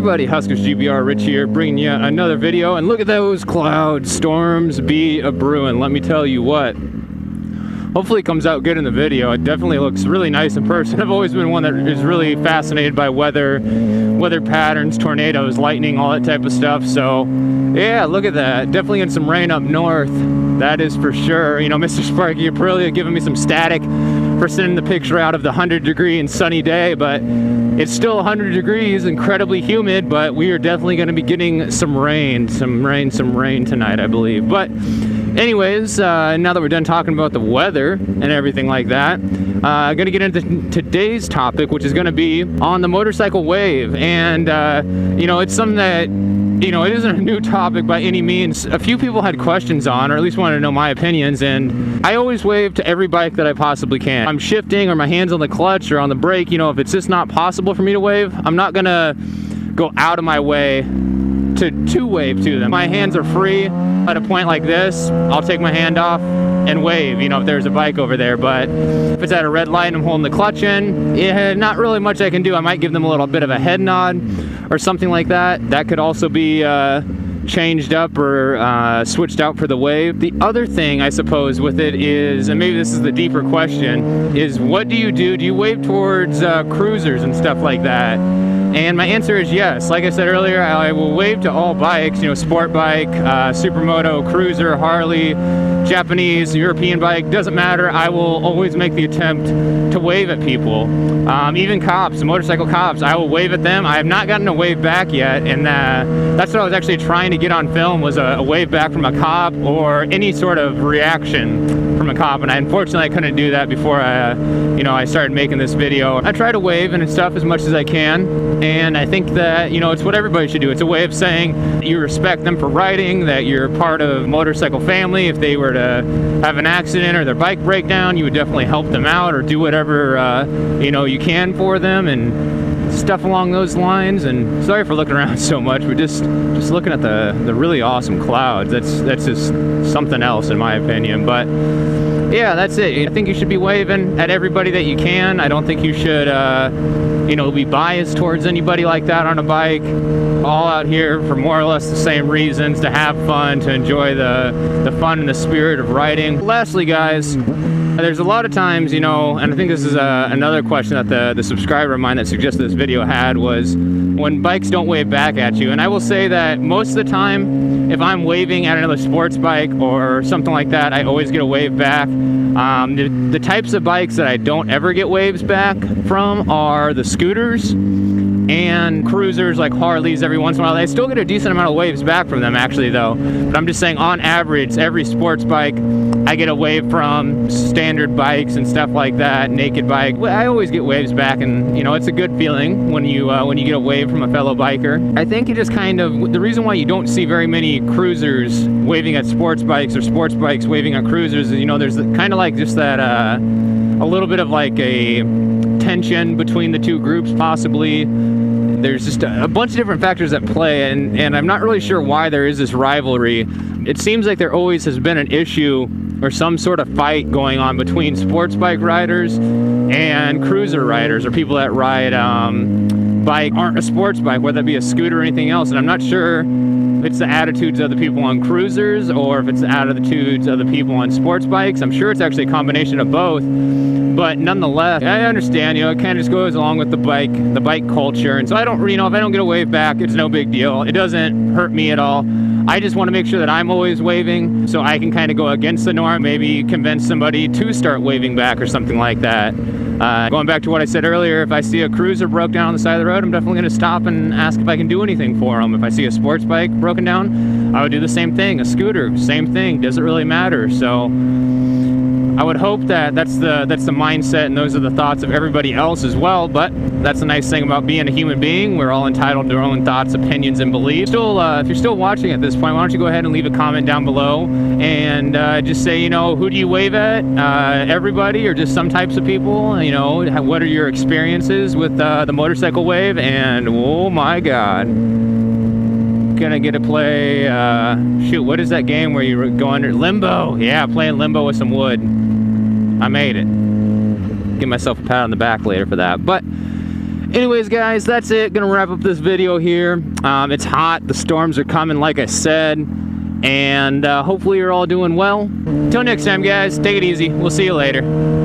everybody, HuskerzGBR, Rich here, bringing you another video. And look at those clouds, storms be a-brewing. Let me tell you what. Hopefully it comes out good in the video. It definitely looks really nice in person. I've always been one that is really fascinated by weather patterns, tornadoes, lightning, all that type of stuff. So yeah, look at that. Definitely getting some rain up north. That is for sure. You know, Mr. Sparky Aprilia giving me some static for sending the picture out of the 100-degree and sunny day, but it's still 100 degrees, incredibly humid, but we are definitely going to be getting some rain tonight, I believe. But anyways, now that we're done talking about the weather and everything like that, I'm going to get into today's topic, which is going to be on the motorcycle wave. And, you know, it's something that, you know, it isn't a new topic by any means. A few people had questions on, or at least wanted to know my opinions, and I always wave to every bike that I possibly can. I'm shifting or my hand's on the clutch or on the brake, you know, if it's just not possible for me to wave, I'm not going to go out of my way to wave to them. My hands are free. At a point like this, I'll take my hand off and wave, you know, if there's a bike over there. But if it's at a red light and I'm holding the clutch in, yeah, not really much I can do. I might give them a little bit of a head nod or something like that. That could also be changed up or switched out for the wave. The other thing, I suppose, with it is, and maybe this is the deeper question, is what do you do? Do you wave towards cruisers and stuff like that? And my answer is yes. Like I said earlier, I will wave to all bikes, you know, sport bike, supermoto, cruiser, Harley, Japanese, European bike, doesn't matter. I will always make the attempt to wave at people. Even cops, motorcycle cops, I will wave at them. I have not gotten a wave back yet, and that's what I was actually trying to get on film, was a wave back from a cop or any sort of reaction from a cop, and unfortunately I couldn't do that before I started making this video. I try to wave and stuff as much as I can, and I think that, you know, it's what everybody should do. It's a way of saying you respect them for riding, that you're part of motorcycle family. If they were to have an accident or their bike break down, you would definitely help them out or do whatever you know, you can for them and stuff along those lines. And sorry for looking around so much. We're just looking at the really awesome clouds. That's just something else in my opinion. But yeah, that's it. I think you should be waving at everybody that you can. I don't think you should you know, be biased towards anybody like that on a bike. All out here for more or less the same reasons, to have fun, to enjoy the fun and the spirit of riding. Lastly, guys, there's a lot of times, you know, and I think this is another question that the subscriber of mine that suggested this video had, was when bikes don't wave back at you. And I will say that most of the time, if I'm waving at another sports bike or something like that, I always get a wave back. The types of bikes that I don't ever get waves back from are the scooters and cruisers like Harleys. Every once in a while I still get a decent amount of waves back from them, actually, though. But I'm just saying, on average, every sports bike I get a wave from. Standard bikes and stuff like that, naked bike, I always get waves back, and you know, it's a good feeling when you get a wave from a fellow biker. I think it just kind of, the reason why you don't see very many cruisers waving at sports bikes or sports bikes waving at cruisers is, you know, there's kind of like just that a little bit of like a tension between the two groups, possibly. There's just a bunch of different factors at play, and I'm not really sure why there is this rivalry. It seems like there always has been an issue or some sort of fight going on between sports bike riders and cruiser riders, or people that ride bike aren't a sports bike, whether it be a scooter or anything else. And I'm not sure if it's the attitudes of the people on cruisers or if it's the attitudes of the people on sports bikes. I'm sure it's actually a combination of both. But nonetheless, I understand, you know, it kind of just goes along with the bike culture. And so I don't, you know, if I don't get a wave back, it's no big deal. It doesn't hurt me at all. I just want to make sure that I'm always waving so I can kind of go against the norm, maybe convince somebody to start waving back or something like that. Going back to what I said earlier, if I see a cruiser broke down on the side of the road, I'm definitely going to stop and ask if I can do anything for them. If I see a sports bike broken down, I would do the same thing. A scooter, same thing. Doesn't really matter. So I would hope that that's the mindset, and those are the thoughts of everybody else as well. But that's the nice thing about being a human being. We're all entitled to our own thoughts, opinions, and beliefs. If you're still watching at this point, why don't you go ahead and leave a comment down below and just say, you know, who do you wave at? Everybody, or just some types of people? You know, what are your experiences with the motorcycle wave? And oh my God, gonna get to play shoot, what is that game where you go under limbo? Yeah, playing limbo with some wood. I made it. Give myself a pat on the back later for that. But Anyways, guys, that's it. Gonna wrap up this video here. It's hot. The storms are coming, like I said. And hopefully you're all doing well. Till next time, guys, take it easy. We'll see you later.